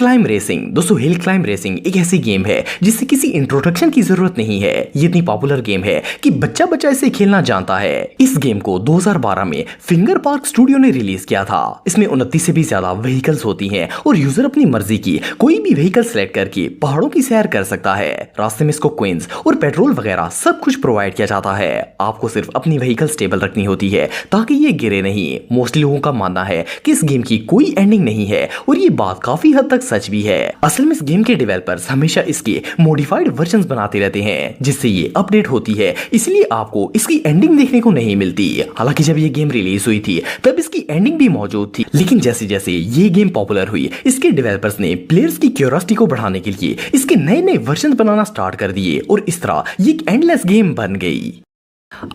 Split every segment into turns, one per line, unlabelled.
Climb racing. दोस्तों हिल climb racing एक ऐसी गेम है जिससे किसी इंट्रोडक्शन की जरूरत नहीं है। ये इतनी पॉपुलर गेम है कि बच्चा बच्चा इसे खेलना जानता है। इस गेम को 2012 में फिंगर पार्क स्टूडियो ने रिलीज किया था। इसमें 29 से भी ज्यादा व्हीकल्स होती हैं और यूजर अपनी मर्जी की कोई भी व्हीकल सेलेक्ट करके पहाड़ों की सैर कर सकता है। रास्ते में इसको क्विंस और पेट्रोल वगैरह सब कुछ प्रोवाइड किया जाता है। आपको सिर्फ अपनी व्हीकल स्टेबल रखनी होती है ताकि ये गिरे नहीं। मोस्टली लोगों का मानना है कि इस गेम की कोई एंडिंग नहीं है और ये बात काफी हद तक सच भी है। असल में इस गेम के डेवलपर्स हमेशा इसके मॉडिफाइड वर्जन्स बनाते रहते हैं जिससे ये अपडेट होती है, इसलिए आपको इसकी एंडिंग देखने को नहीं मिलती। हालांकि जब ये गेम रिलीज हुई थी तब इसकी एंडिंग भी मौजूद थी, लेकिन जैसे जैसे ये गेम पॉपुलर हुई इसके डेवलपर्स ने प्लेयर्स की क्यूरियोसिटी को बढ़ाने के लिए इसके नए नए वर्जन बनाना स्टार्ट कर दिए और इस तरह ये एक एंडलेस गेम बन गई।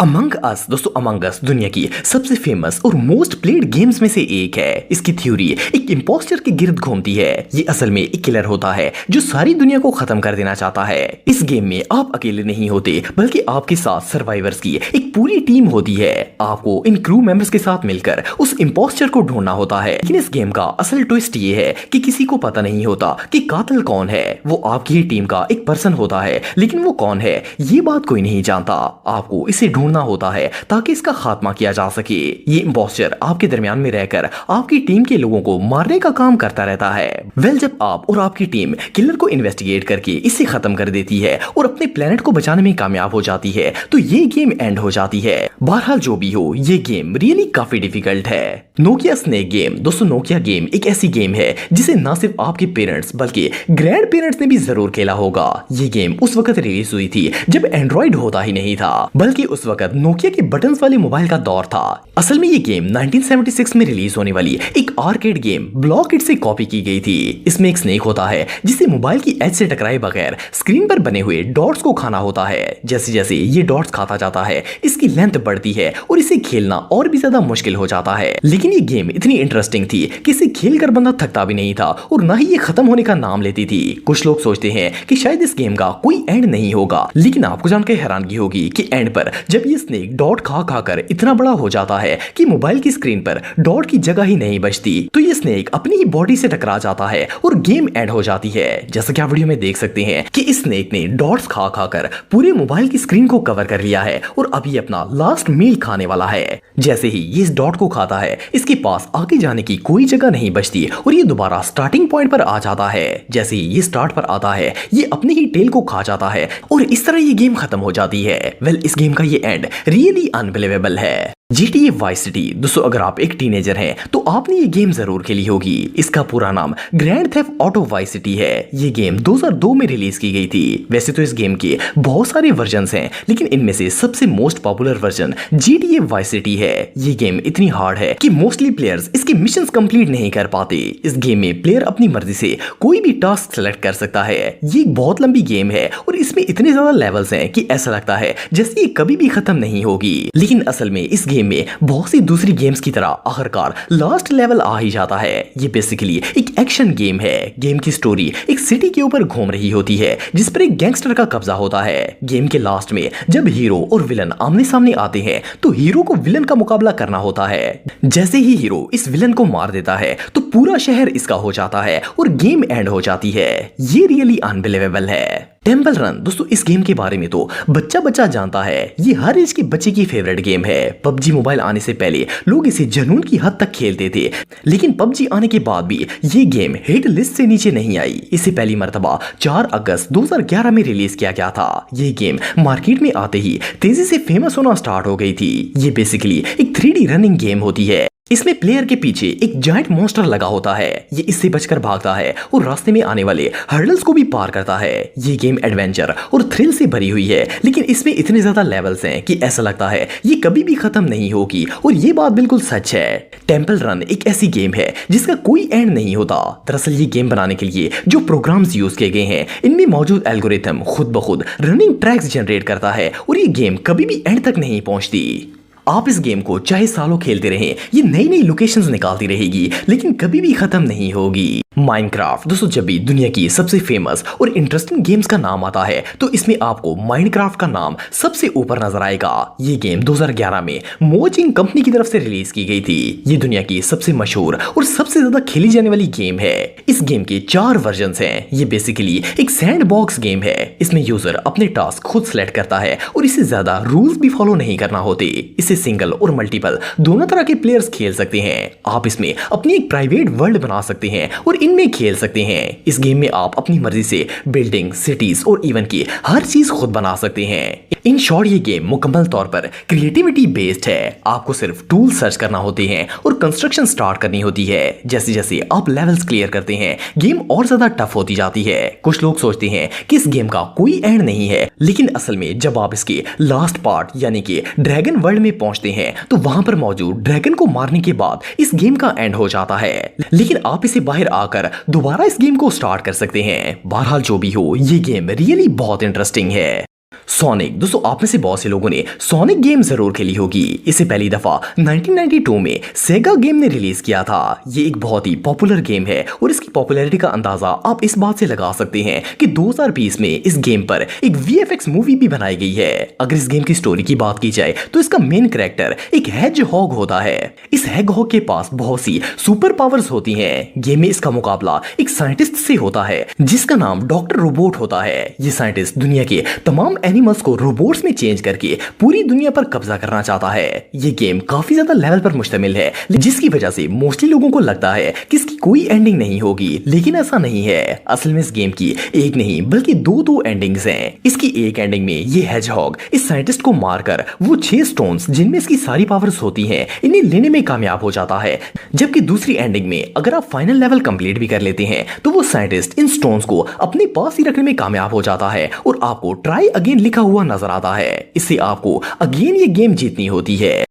अमंग अस। दोस्तों अमंग अस दुनिया की सबसे फेमस और मोस्ट प्लेड गेम्स में से एक है। इसकी थ्योरी एक इंपोस्टर के गिर्द घूमती है। ये असल में एक किलर होता है जो सारी दुनिया को खत्म कर देना चाहता है। इस गेम में आप अकेले नहीं होते बल्कि आपके साथ सर्वाइवर्स की एक पूरी टीम होती है। आपको इन क्रू मेंबर्स के साथ मिलकर उस इंपोस्टर को ढूंढना होता है। लेकिन इस गेम का असल ट्विस्ट ये है कि किसी को पता नहीं होता कि कातिल कौन है। वो आपकी ही टीम का एक पर्सन होता है, लेकिन वो कौन है ये बात कोई नहीं जानता। आपको इसे ढूंढना होता है ताकि इसका खात्मा किया जा सके। ये इंपोस्टर आपके दरमियान में रहकर आपकी टीम के लोगों को मारने का काम करता रहता है। जब आप और आपकी टीम किलर को इन्वेस्टिगेट करके इसे खत्म कर देती है और अपने प्लेनेट को बचाने में कामयाब हो जाती है तो ये गेम एंड हो जाती है। बहरहाल जो भी हो, ये गेम रियली काफी डिफिकल्ट है। Nokia snake game. दोस्तों नोकिया गेम एक ऐसी गेम है जिसे ना सिर्फ आपके पेरेंट्स बल्कि ग्रैंड पेरेंट्स ने भी जरूर खेला होगा। ये गेम उस वक्त रिलीज हुई थी जब एंड्रॉइड होता ही नहीं था, बल्कि उस वक्त नोकिया के बटन्स वाले मोबाइल का दौर था। असल में ये गेम 1976 में रिलीज होने वाली एक आर्केड गेम ब्लॉक इट से कॉपी की गई थी। इसमें एक स्नेक होता है जिसे मोबाइल की एज से टकराए बगैर स्क्रीन पर बने हुए डॉट्स को खाना होता है। जैसे जैसे ये डॉट्स खाता जाता है इसकी लेंथ बढ़ती है और इसे खेलना और भी ज्यादा मुश्किल हो जाता है। लेकिन ये गेम इतनी इंटरेस्टिंग थी कि इसे खेलकर बंदा थकता भी नहीं था और ना ही ये खत्म होने का नाम लेती थी। कुछ लोग सोचते हैं कि शायद इस गेम का कोई एंड नहीं होगा, लेकिन आपको जानकर हैरानगी होगी कि एंड पर जब ये स्नेक डॉट खा खाकर इतना बड़ा हो जाता है कि मोबाइल की स्क्रीन पर डॉट की जगह ही नहीं बचती, तो ये स्नेक अपनी ही बॉडी से टकरा जाता है और गेम एंड हो जाती है। जैसा कि आप वीडियो में देख सकते हैं कि इस स्नेक ने डॉट्स खा खाकर पूरे मोबाइल की स्क्रीन को कवर कर लिया है और अब ये अपना लास्ट मील खाने वाला है। जैसे ही ये इस डॉट को खाता है इसके पास आगे जाने की कोई जगह नहीं बचती और ये दोबारा स्टार्टिंग पॉइंट पर आ जाता है। जैसे ही ये स्टार्ट पर आता है ये अपनी ही टेल को खा जाता है और इस तरह ये गेम खत्म हो जाती है। इस गेम का ये एंड रियली अनबिलीवेबल है। GTA vice city. दोस्तों अगर आप एक टीनेजर हैं तो आपने ये गेम जरूर खेली होगी। इसका पूरा नाम grand theft auto vice city है। ये गेम 2002 में रिलीज की गई थी। वैसे तो इस गेम के बहुत सारे वर्जन्स हैं, लेकिन इनमें से सबसे most popular version GTA vice city है। ये गेम इतनी हार्ड है कि मोस्टली प्लेयर्स इसके मिशंस कंप्लीट नहीं कर पाते। इस गेम में प्लेयर अपनी मर्जी से कोई भी टास्क सेलेक्ट कर सकता है। ये एक बहुत लंबी गेम है और इसमें इतने ज्यादा लेवल्स हैं कि ऐसा लगता है जैसे ये कभी भी खत्म नहीं होगी। लेकिन असल में इस गेम में बहुत सी दूसरी गेम्स की तरह आखिरकार लास्ट लेवल आ ही जाता है। ये बेसिकली एक एक्शन गेम है। गेम की स्टोरी एक सिटी के ऊपर घूम रही होती है जिस पर एक गैंगस्टर का कब्जा होता है। गेम के लास्ट में जब हीरो और विलन आमने सामने आते हैं तो हीरो को विलन का मुकाबला करना होता है। जैसे ही हीरो इस विलन को मार देता है तो पूरा शहर इसका हो जाता है और गेम एंड हो जाती है। ये रियली अनबिलीवेबल है। Temple run. दोस्तों इस गेम के बारे में तो बच्चा बच्चा जानता है। ये हर एज के बच्चे की फेवरेट गेम है। पबजी मोबाइल आने से पहले लोग इसे जुनून की हद तक खेलते थे, लेकिन पबजी आने के बाद भी ये गेम हिट लिस्ट से नीचे नहीं आई। इसे पहली मर्तबा 4 अगस्त 2011 में रिलीज किया गया था। ये गेम मार्केट में आते ही तेजी से फेमस होना स्टार्ट हो गई थी। ये बेसिकली एक 3D रनिंग गेम होती है। इसमें प्लेयर के पीछे एक जायंट मॉन्स्टर लगा होता है। ये इससे बचकर भागता है और रास्ते में आने वाले हर्डल्स को भी पार करता है। ये गेम एडवेंचर और थ्रिल से भरी हुई है, लेकिन इसमें इतने ज्यादा लेवल्स हैं कि ऐसा लगता है ये कभी भी खत्म नहीं होगी और ये बात बिल्कुल सच है। टेंपल रन एक ऐसी गेम है जिसका कोई एंड नहीं होता। दरअसल ये गेम बनाने के लिए जो प्रोग्राम्स यूज किए गए हैं इनमें मौजूद एल्गोरिथम खुद ब खुद रनिंग ट्रैक्स जनरेट करता है और ये गेम कभी भी एंड तक नहीं पहुंचती। आप इस गेम को चाहे सालों खेलते रहें, ये नई नई लोकेशंस निकालती रहेगी लेकिन कभी भी खत्म नहीं होगी। माइनक्राफ्ट दोस्तों, जब भी दुनिया की सबसे फेमस और इंटरेस्टिंग गेम्स का नाम आता है तो इसमें आपको माइनक्राफ्ट का नाम सबसे ऊपर नजर आएगा। ये गेम 2011 में मोजिंग कंपनी की तरफ से रिलीज की गई थी। ये दुनिया की सबसे मशहूर और सबसे ज्यादा खेली जाने वाली गेम है। इस गेम के 4 वर्जन्स हैं। ये बेसिकली एक सैंडबॉक्स गेम है। इसमें यूजर अपने टास्क खुद सेलेक्ट करता है और इसे ज्यादा रूल्स भी फॉलो नहीं करना होते। इसे सिंगल और मल्टीपल दोनों तरह के प्लेयर्स खेल सकते हैं। आप इसमें अपनी एक प्राइवेट वर्ल्ड बना सकते हैं और इनमें खेल सकते हैं। इस गेम में आप अपनी मर्जी से बिल्डिंग, सिटीज और इवन की हर चीज खुद बना सकते हैं। इन शॉर्ट ये गेम मुकम्मल तौर पर क्रिएटिविटी बेस्ड है। आपको सिर्फ टूल सर्च करना होते हैं और कंस्ट्रक्शन स्टार्ट करनी होती है। जैसे जैसे आप लेवल्स क्लियर करते हैं गेम और ज्यादा टफ होती जाती है। कुछ लोग सोचते हैं कि इस गेम का कोई एंड नहीं है, लेकिन असल में जब आप इसके लास्ट पार्ट यानी कि ड्रैगन वर्ल्ड में पहुंचते हैं तो वहां पर मौजूद ड्रैगन को मारने के बाद इस गेम का एंड हो जाता है। लेकिन आप इसे बाहर आकर दोबारा इस गेम को स्टार्ट कर सकते हैं। बहरहाल जो भी हो, ये गेम रियली बहुत इंटरेस्टिंग है। सोनिक दोस्तों, आप में से बहुत से लोगों ने सोनिक गेम जरूर खेली होगी। इसे पहली दफा 1992 में सेगा गेम ने रिलीज किया था। ये एक बहुत ही पॉपुलर गेम है और इसकी पॉपुलैरिटी का अंदाजा आप इस बात से लगा सकते हैं कि 2020 में इस गेम पर एक VFX मूवी भी बनाई गई है। अगर इस गेम की स्टोरी की बात की जाए तो इसका मेन कैरेक्टर एक हेजहॉग होता है। इस हेजहॉग के पास बहुत सी सुपर पावर्स होती हैं। गेम में इसका मुकाबला एक साइंटिस्ट से होता है जिसका नाम डॉक्टर रोबोट होता है। ये साइंटिस्ट दुनिया के तमाम एनिमल्स को रोबोट्स में चेंज करके पूरी दुनिया पर कब्जा करना चाहता है। ये गेम काफी ज्यादा लेवल पर मुश्तमिल है, जिसकी वजह से मोस्टली लोगों को लगता है कि इसकी कोई एंडिंग नहीं होगी, लेकिन ऐसा नहीं है। असल में इस गेम की एक नहीं बल्कि दो एंडिंग्स हैं। इसकी एक एंडिंग में ये हेजहॉग इस साइंटिस्ट को मारकर वो 6 स्टोन्स जिनमें इसकी सारी पावर्स होती हैं इन्हें लेने में कामयाब हो जाता है। जबकि दूसरी एंडिंग में अगर आप फाइनल लेवल कंप्लीट भी कर लेते हैं तो वो साइंटिस्ट इन स्टोन्स को अपने पास ही रखने में कामयाब हो जाता है और आपको ट्राई अगेन लिखा हुआ नजर आता है। इससे आपको अगेन ये गेम जीतनी होती है।